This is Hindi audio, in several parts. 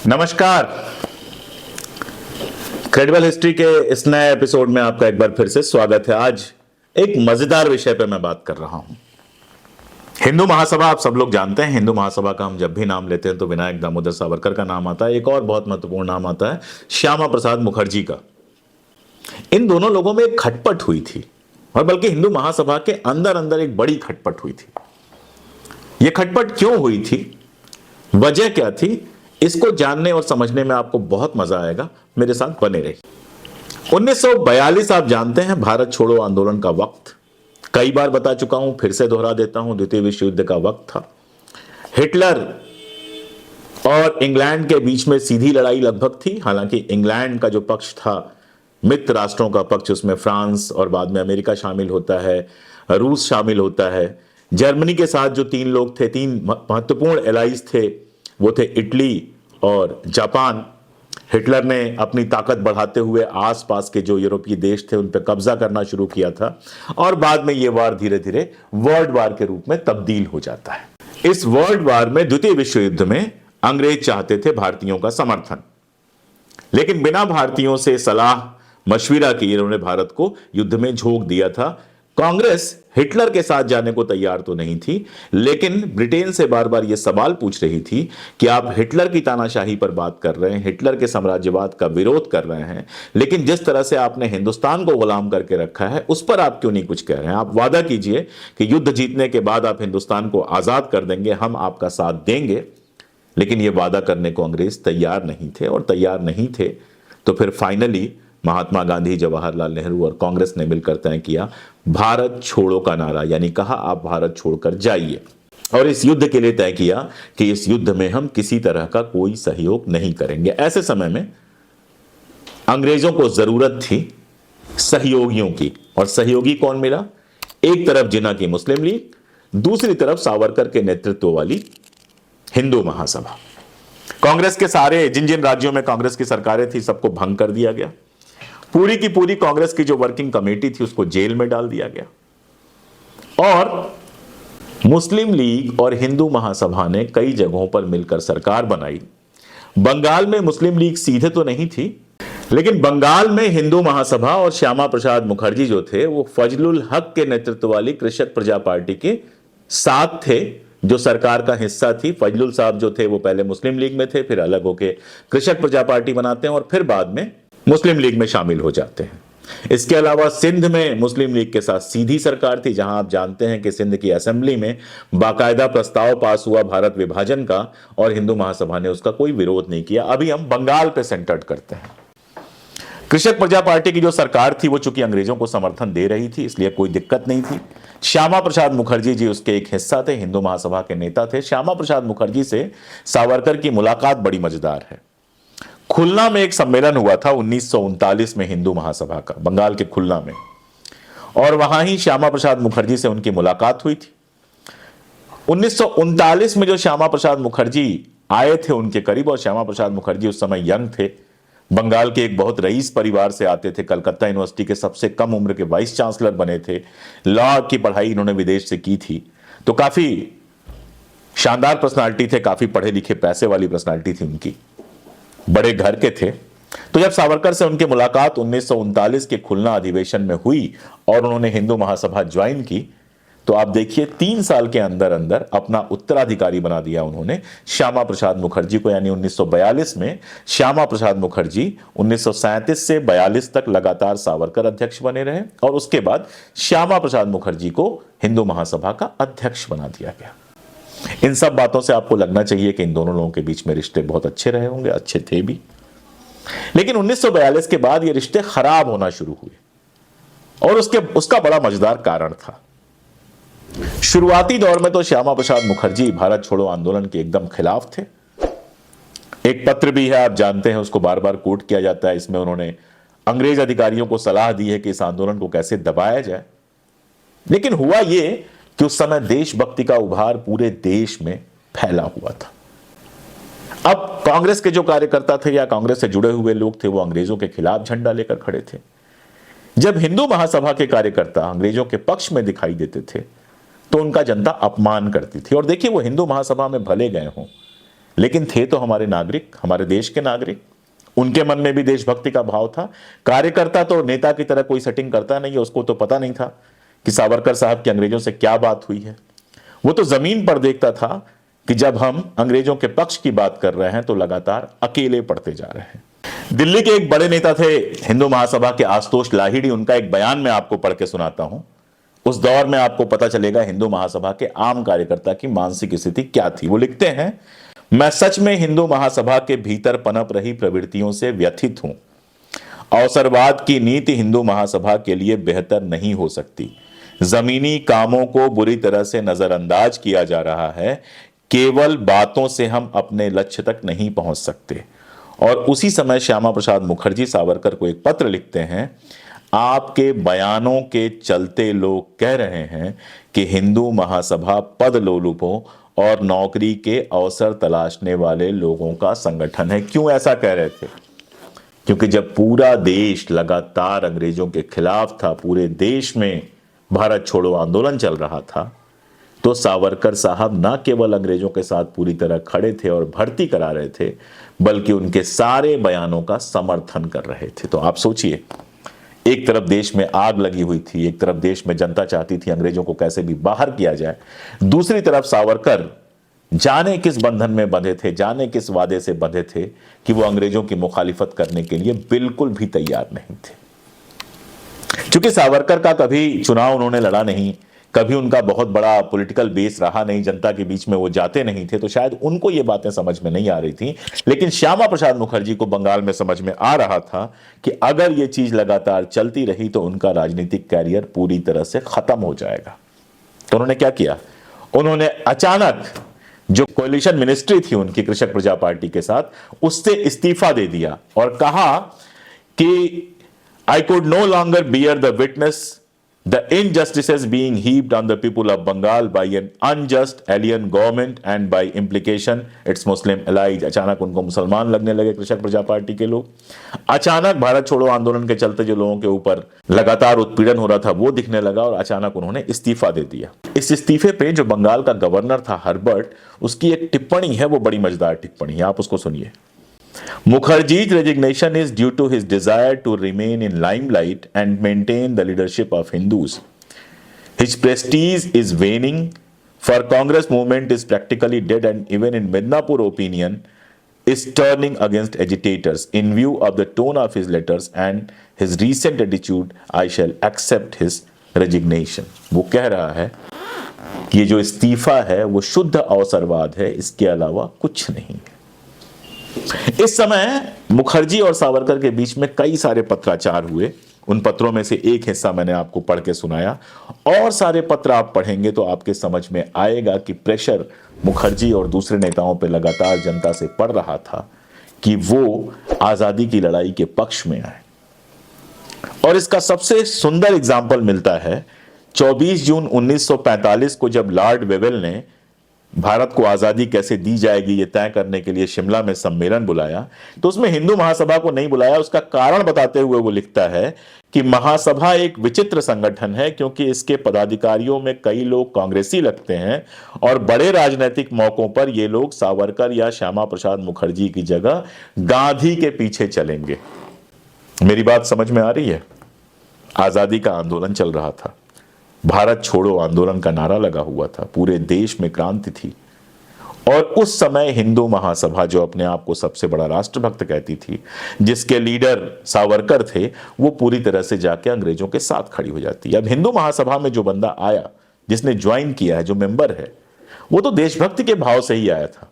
नमस्कार। क्रेडिबल हिस्ट्री के इस नए एपिसोड में आपका एक बार फिर से स्वागत है। आज एक मजेदार विषय पर मैं बात कर रहा हूं। हिंदू महासभा, आप सब लोग जानते हैं, हिंदू महासभा का हम जब भी नाम लेते हैं तो विनायक दामोदर सावरकर का नाम आता है। एक और बहुत महत्वपूर्ण नाम आता है श्यामा प्रसाद मुखर्जी का। इन दोनों लोगों में एक खटपट हुई थी, और बल्कि हिंदू महासभा के अंदर अंदर एक बड़ी खटपट हुई थी। यह खटपट क्यों हुई थी, वजह क्या थी, इसको जानने और समझने में आपको बहुत मजा आएगा। मेरे साथ बने रहिए। 1942 आप जानते हैं, भारत छोड़ो आंदोलन का वक्त। कई बार बता चुका हूं, फिर से दोहरा देता हूं, द्वितीय विश्व युद्ध का वक्त था। हिटलर और इंग्लैंड के बीच में सीधी लड़ाई लगभग थी। हालांकि इंग्लैंड का जो पक्ष था, मित्र राष्ट्रों का पक्ष, उसमें फ्रांस और बाद में अमेरिका शामिल होता है, रूस शामिल होता है। जर्मनी के साथ जो तीन लोग थे, तीन महत्वपूर्ण एलाइज थे, वो थे इटली और जापान। हिटलर ने अपनी ताकत बढ़ाते हुए आसपास के जो यूरोपीय देश थे उन पर कब्जा करना शुरू किया था, और बाद में यह वार धीरे धीरे वर्ल्ड वार के रूप में तब्दील हो जाता है। इस वर्ल्ड वार में, द्वितीय विश्व युद्ध में, अंग्रेज चाहते थे भारतीयों का समर्थन, लेकिन बिना भारतीयों से सलाह मशविरा किए इन्होंने भारत को युद्ध में झोंक दिया था। कांग्रेस हिटलर के साथ जाने को तैयार तो नहीं थी, लेकिन ब्रिटेन से बार बार यह सवाल पूछ रही थी कि आप हिटलर की तानाशाही पर बात कर रहे हैं, हिटलर के साम्राज्यवाद का विरोध कर रहे हैं, लेकिन जिस तरह से आपने हिंदुस्तान को गुलाम करके रखा है उस पर आप क्यों नहीं कुछ कह रहे हैं। आप वादा कीजिए कि युद्ध जीतने के बाद आप हिंदुस्तान को आजाद कर देंगे, हम आपका साथ देंगे। लेकिन यह वादा करने को अंग्रेज तैयार नहीं थे, और तैयार नहीं थे तो फिर फाइनली महात्मा गांधी, जवाहरलाल नेहरू और कांग्रेस ने मिलकर तय किया भारत छोड़ो का नारा, यानी कहा आप भारत छोड़कर जाइए। और इस युद्ध के लिए तय किया कि इस युद्ध में हम किसी तरह का कोई सहयोग नहीं करेंगे। ऐसे समय में अंग्रेजों को जरूरत थी सहयोगियों की, और सहयोगी कौन मिला? एक तरफ जिन्ना की मुस्लिम लीग, दूसरी तरफ सावरकर के नेतृत्व वाली हिंदू महासभा। कांग्रेस के सारे जिन जिन राज्यों में कांग्रेस की सरकारें थी सबको भंग कर दिया गया। पूरी की पूरी कांग्रेस की जो वर्किंग कमेटी थी उसको जेल में डाल दिया गया, और मुस्लिम लीग और हिंदू महासभा ने कई जगहों पर मिलकर सरकार बनाई। बंगाल में मुस्लिम लीग सीधे तो नहीं थी, लेकिन बंगाल में हिंदू महासभा और श्यामा प्रसाद मुखर्जी जो थे वो फजलुल हक के नेतृत्व वाली कृषक प्रजा पार्टी के साथ थे, जो सरकार का हिस्सा थी। फजलुल साहब जो थे वो पहले मुस्लिम लीग में थे, फिर अलग होके कृषक प्रजा पार्टी बनाते हैं, और फिर बाद में मुस्लिम लीग में शामिल हो जाते हैं। इसके अलावा सिंध में मुस्लिम लीग के साथ सीधी सरकार थी, जहां आप जानते हैं कि सिंध की असेंबली में बाकायदा प्रस्ताव पास हुआ भारत विभाजन का, और हिंदू महासभा ने उसका कोई विरोध नहीं किया। अभी हम बंगाल पे सेंटर्ड करते हैं। कृषक प्रजा पार्टी की जो सरकार थी वो चूंकि अंग्रेजों को समर्थन दे रही थी, इसलिए कोई दिक्कत नहीं थी। श्यामा प्रसाद मुखर्जी जी उसके एक हिस्सा थे, हिंदू महासभा के नेता थे। श्यामा प्रसाद मुखर्जी से सावरकर की मुलाकात बड़ी मजेदार है। खुलना में एक सम्मेलन हुआ था 1939 में हिंदू महासभा का, बंगाल के खुलना में, और वहां ही श्यामा प्रसाद मुखर्जी से उनकी मुलाकात हुई थी। 1939 में जो श्यामा प्रसाद मुखर्जी आए थे उनके करीब, और श्यामा प्रसाद मुखर्जी उस समय यंग थे, बंगाल के एक बहुत रईस परिवार से आते थे, कलकत्ता यूनिवर्सिटी के सबसे कम उम्र के वाइस चांसलर बने थे, लॉ की पढ़ाई इन्होंने विदेश से की थी, तो काफी शानदार पर्सनालिटी थे, काफी पढ़े लिखे पैसे वाली पर्सनालिटी थी उनकी, बड़े घर के थे। तो जब सावरकर से उनकी मुलाकात 1939 के खुलना अधिवेशन में हुई और उन्होंने हिंदू महासभा ज्वाइन की, तो आप देखिए 3 साल के अंदर अंदर अपना उत्तराधिकारी बना दिया उन्होंने श्यामा प्रसाद मुखर्जी को। यानी 1942 में श्यामा प्रसाद मुखर्जी 1937 से 42 तक लगातार सावरकर अध्यक्ष बने रहे, और उसके बाद श्यामा प्रसाद मुखर्जी को हिंदू महासभा का अध्यक्ष बना दिया गया। इन सब बातों से आपको लगना चाहिए कि इन दोनों लोगों के बीच में रिश्ते बहुत अच्छे रहे होंगे, अच्छे थे भी। लेकिन 1942 के बाद ये रिश्ते खराब होना शुरू हुए, और उसका बड़ा मजेदार कारण था। शुरुआती दौर में तो श्यामा प्रसाद मुखर्जी भारत छोड़ो आंदोलन के एकदम खिलाफ थे। एक पत्र भी है, आप जानते हैं, उसको बार बार कोट किया जाता है। इसमें उन्होंने अंग्रेज अधिकारियों को सलाह दी है कि इस आंदोलन को कैसे दबाया जाए। लेकिन हुआ ये कि उस समय देशभक्ति का उभार पूरे देश में फैला हुआ था। अब कांग्रेस के जो कार्यकर्ता थे या कांग्रेस से जुड़े हुए लोग थे, वो अंग्रेजों के खिलाफ झंडा लेकर खड़े थे। जब हिंदू महासभा के कार्यकर्ता अंग्रेजों के पक्ष में दिखाई देते थे तो उनका जनता अपमान करती थी। और देखिए, वो हिंदू महासभा में भले गए हों, लेकिन थे तो हमारे नागरिक, हमारे देश के नागरिक। उनके मन में भी देशभक्ति का भाव था। कार्यकर्ता तो नेता की तरह कोई सेटिंग करता नहीं है, उसको तो पता नहीं था कि सावरकर साहब की अंग्रेजों से क्या बात हुई है। वो तो जमीन पर देखता था कि जब हम अंग्रेजों के पक्ष की बात कर रहे हैं तो लगातार अकेले पड़ते जा रहे हैं। दिल्ली के एक बड़े नेता थे हिंदू महासभा के, आशुतोष लाहिड़ी। उनका एक बयान मैं आपको पढ़ के सुनाता हूं। उस दौर में आपको पता चलेगा हिंदू महासभा के आम कार्यकर्ता की मानसिक स्थिति क्या थी। वो लिखते हैं, मैं सच में हिंदू महासभा के भीतर पनप रही प्रवृत्तियों से व्यथित हूं। अवसरवाद की नीति हिंदू महासभा के लिए बेहतर नहीं हो सकती। जमीनी कामों को बुरी तरह से नजरअंदाज किया जा रहा है। केवल बातों से हम अपने लक्ष्य तक नहीं पहुंच सकते। और उसी समय श्यामा प्रसाद मुखर्जी सावरकर को एक पत्र लिखते हैं, आपके बयानों के चलते लोग कह रहे हैं कि हिंदू महासभा पद लोलुपों और नौकरी के अवसर तलाशने वाले लोगों का संगठन है। क्यों ऐसा कह रहे थे? क्योंकि जब पूरा देश लगातार अंग्रेजों के खिलाफ था, पूरे देश में भारत छोड़ो आंदोलन चल रहा था, तो सावरकर साहब न केवल अंग्रेजों के साथ पूरी तरह खड़े थे और भर्ती करा रहे थे, बल्कि उनके सारे बयानों का समर्थन कर रहे थे। तो आप सोचिए, एक तरफ देश में आग लगी हुई थी, एक तरफ देश में जनता चाहती थी अंग्रेजों को कैसे भी बाहर किया जाए, दूसरी तरफ सावरकर जाने किस बंधन में बंधे थे, जाने किस वादे से बंधे थे कि वो अंग्रेजों की मुखालिफत करने के लिए बिल्कुल भी तैयार नहीं थे। क्योंकि सावरकर का कभी चुनाव उन्होंने लड़ा नहीं, कभी उनका बहुत बड़ा पॉलिटिकल बेस रहा नहीं, जनता के बीच में वो जाते नहीं थे, तो शायद उनको ये बातें समझ में नहीं आ रही थी। लेकिन श्यामा प्रसाद मुखर्जी को बंगाल में समझ में आ रहा था कि अगर ये चीज लगातार चलती रही तो उनका राजनीतिक कैरियर पूरी तरह से खत्म हो जाएगा। तो उन्होंने क्या किया? उन्होंने अचानक जो कोalition मिनिस्ट्री थी उनकी कृषक प्रजा पार्टी के साथ, उससे इस्तीफा दे दिया और कहा कि I could no longer bear the witness the injustices being heaped on the people of Bengal by an unjust alien government and by implication its Muslim allies। अचानक उनको मुसलमान लगने लगे कृषक प्रजा पार्टी के लोग। अचानक भारत छोड़ो आंदोलन के चलते जो लोगों के ऊपर लगातार उत्पीड़न हो रहा था वो दिखने लगा और अचानक उन्होंने इस्तीफा दे दिया। इस इस्तीफे पे जो बंगाल का गवर्नर था हर्बर्ट, उसकी एक टिप्पणी है, वो बड़ी मजेदार टिप्पणी है, आप उसको सुनिए। Mukherjee's resignation is due to his desire to remain in limelight and maintain the leadership of Hindus. His prestige is waning, for Congress movement is practically dead and even in Midnapur opinion is turning against agitators. In view of the tone of his letters and his recent attitude, I shall accept his resignation। वो कह रहा है कि ये जो इस्तीफा है वो शुद्ध अवसरवाद है, इसके अलावा कुछ नहीं है। इस समय मुखर्जी और सावरकर के बीच में कई सारे पत्राचार हुए। उन पत्रों में से एक हिस्सा मैंने आपको पढ़ के सुनाया, और सारे पत्र आप पढ़ेंगे तो आपके समझ में आएगा कि प्रेशर मुखर्जी और दूसरे नेताओं पे लगातार जनता से पड़ रहा था कि वो आजादी की लड़ाई के पक्ष में आए। और इसका सबसे सुंदर एग्जाम्पल मिलता है 24 जून 1945 को, जब लॉर्ड वेवेल ने भारत को आजादी कैसे दी जाएगी ये तय करने के लिए शिमला में सम्मेलन बुलाया, तो उसमें हिंदू महासभा को नहीं बुलाया। उसका कारण बताते हुए वो लिखता है कि महासभा एक विचित्र संगठन है क्योंकि इसके पदाधिकारियों में कई लोग कांग्रेसी लगते हैं और बड़े राजनीतिक मौकों पर ये लोग सावरकर या श्यामा प्रसाद मुखर्जी की जगह गांधी के पीछे चलेंगे। मेरी बात समझ में आ रही है? आजादी का आंदोलन चल रहा था, भारत छोड़ो आंदोलन का नारा लगा हुआ था, पूरे देश में क्रांति थी, और उस समय हिंदू महासभा जो अपने आप को सबसे बड़ा राष्ट्रभक्त कहती थी, जिसके लीडर सावरकर थे, वो पूरी तरह से जाके अंग्रेजों के साथ खड़ी हो जाती है। अब हिंदू महासभा में जो बंदा आया, जिसने ज्वाइन किया है, जो मेंबर है, वो तो देशभक्ति के भाव से ही आया था।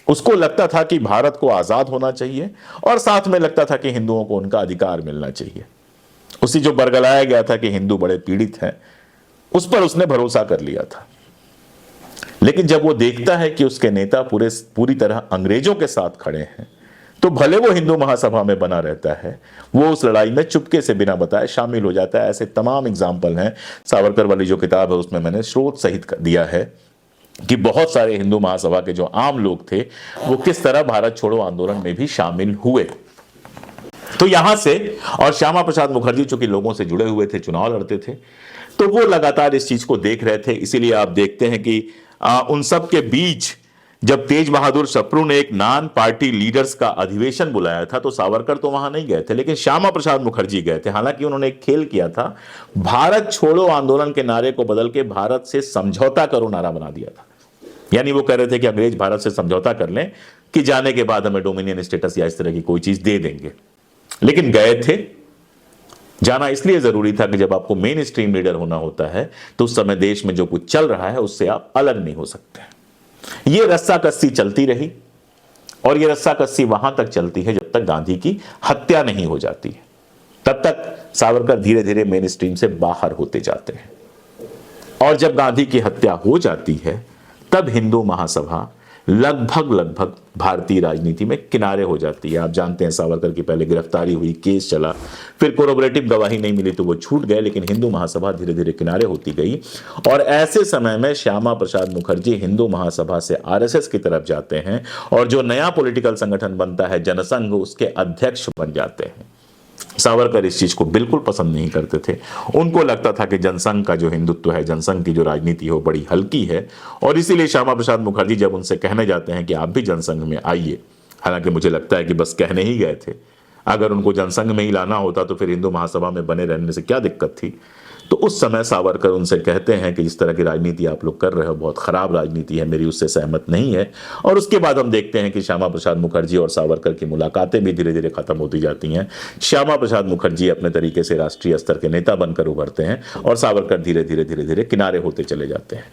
उसको लगता था कि भारत को आजाद होना चाहिए और साथ में लगता था कि हिंदुओं को उनका अधिकार मिलना चाहिए। उसी जो बरगलाया गया था कि हिंदू बड़े पीड़ित हैं, उस पर उसने भरोसा कर लिया था। लेकिन जब वो देखता है कि उसके नेता पूरी तरह अंग्रेजों के साथ खड़े हैं, तो भले वो हिंदू महासभा में बना रहता है, वो उस लड़ाई में चुपके से बिना बताए शामिल हो जाता है। ऐसे तमाम एग्जाम्पल हैं। सावरकर वाली जो किताब है उसमें मैंने स्रोत सहित दिया है कि बहुत सारे हिंदू महासभा के जो आम लोग थे वो किस तरह भारत छोड़ो आंदोलन में भी शामिल हुए। तो यहां से, और श्यामा प्रसाद मुखर्जी चूंकि लोगों से जुड़े हुए थे, चुनाव लड़ते थे, तो वो लगातार इस चीज को देख रहे थे। इसीलिए आप देखते हैं कि उन सब के बीच जब तेज बहादुर सप्रू ने एक नॉन पार्टी लीडर्स का अधिवेशन बुलाया था तो सावरकर तो वहां नहीं गए थे, लेकिन श्यामा प्रसाद मुखर्जी गए थे। हालांकि उन्होंने एक खेल किया था, भारत छोड़ो आंदोलन के नारे को बदल के भारत से समझौता करो नारा बना दिया था। यानी वो कह रहे थे कि अंग्रेज भारत से समझौता कर लें कि जाने के बाद हमें डोमिनियन स्टेटस या इस तरह की कोई चीज दे देंगे। लेकिन गए थे। जाना इसलिए जरूरी था कि जब आपको मेन स्ट्रीम लीडर होना होता है तो उस समय देश में जो कुछ चल रहा है उससे आप अलग नहीं हो सकते। ये रस्साकस्सी चलती रही और ये रस्साकस्सी वहां तक चलती है जब तक गांधी की हत्या नहीं हो जाती है। तब तक सावरकर धीरे धीरे मेन स्ट्रीम से बाहर होते जाते हैं और जब गांधी की हत्या हो जाती है तब हिंदू महासभा लगभग भारतीय राजनीति में किनारे हो जाती है। आप जानते हैं सावरकर की पहले गिरफ्तारी हुई, केस चला, फिर कोरोबोरेटिव गवाही नहीं मिली तो वो छूट गए, लेकिन हिंदू महासभा धीरे धीरे किनारे होती गई। और ऐसे समय में श्यामा प्रसाद मुखर्जी हिंदू महासभा से आरएसएस की तरफ जाते हैं और जो नया पॉलिटिकल संगठन बनता है जनसंघ, उसके अध्यक्ष बन जाते हैं। सावरकर इस चीज को बिल्कुल पसंद नहीं करते थे। उनको लगता था कि जनसंघ का जो हिंदुत्व है, जनसंघ की जो राजनीति है वो बड़ी हल्की है और इसीलिए श्यामा प्रसाद मुखर्जी जब उनसे कहने जाते हैं कि आप भी जनसंघ में आइए, हालांकि मुझे लगता है कि बस कहने ही गए थे। अगर उनको जनसंघ में ही लाना होता तो फिर हिंदू महासभा में बने रहने से क्या दिक्कत थी। तो उस समय सावरकर उनसे कहते हैं कि इस तरह की राजनीति आप लोग कर रहे हो बहुत खराब राजनीति है, मेरी उससे सहमत नहीं है। और उसके बाद हम देखते हैं कि श्यामा प्रसाद मुखर्जी और सावरकर की मुलाकातें भी धीरे धीरे खत्म होती जाती हैं। श्यामा प्रसाद मुखर्जी अपने तरीके से राष्ट्रीय स्तर के नेता बनकर उभरते हैं और सावरकर धीरे धीरे किनारे होते चले जाते हैं।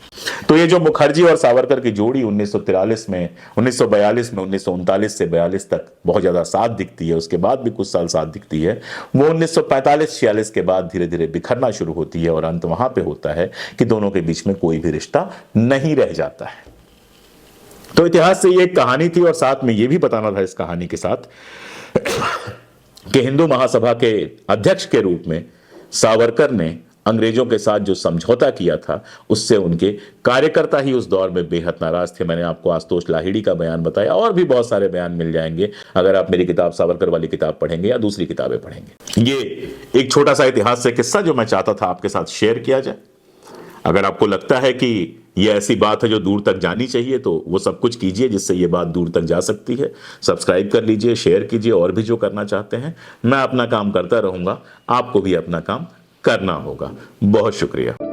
तो ये जो मुखर्जी और सावरकर की जोड़ी 1942 में 1939 से 42 तक बहुत ज्यादा साथ दिखती है, उसके बाद भी कुछ साल साथ दिखती है, वो 1945-46 के बाद धीरे धीरे बिखरना शुरू होती है और अंत वहां पे होता है कि दोनों के बीच में कोई भी रिश्ता नहीं रह जाता है। तो इतिहास से ये एक कहानी थी और साथ में ये भी बताना था इस कहानी के साथ कि हिंदू महासभा के अध्यक्ष के रूप में सावरकर ने अंग्रेजों के साथ जो समझौता किया था उससे उनके कार्यकर्ता ही उस दौर में बेहद नाराज थे। मैंने आपको आशुतोष लाहिड़ी का बयान बताया और भी बहुत सारे बयान मिल जाएंगे अगर आप मेरी किताब सावरकर वाली किताब पढ़ेंगे या दूसरी किताबें पढ़ेंगे। ये एक छोटा सा इतिहास से किस्सा जो मैं चाहता था आपके साथ शेयर किया जाए। अगर आपको लगता है कि ये ऐसी बात है जो दूर तक जानी चाहिए तो वो सब कुछ कीजिए जिससे ये बात दूर तक जा सकती है। सब्सक्राइब कर लीजिए, शेयर कीजिए और भी जो करना चाहते हैं। मैं अपना काम करता रहूंगा, आपको भी अपना काम करना होगा। बहुत शुक्रिया।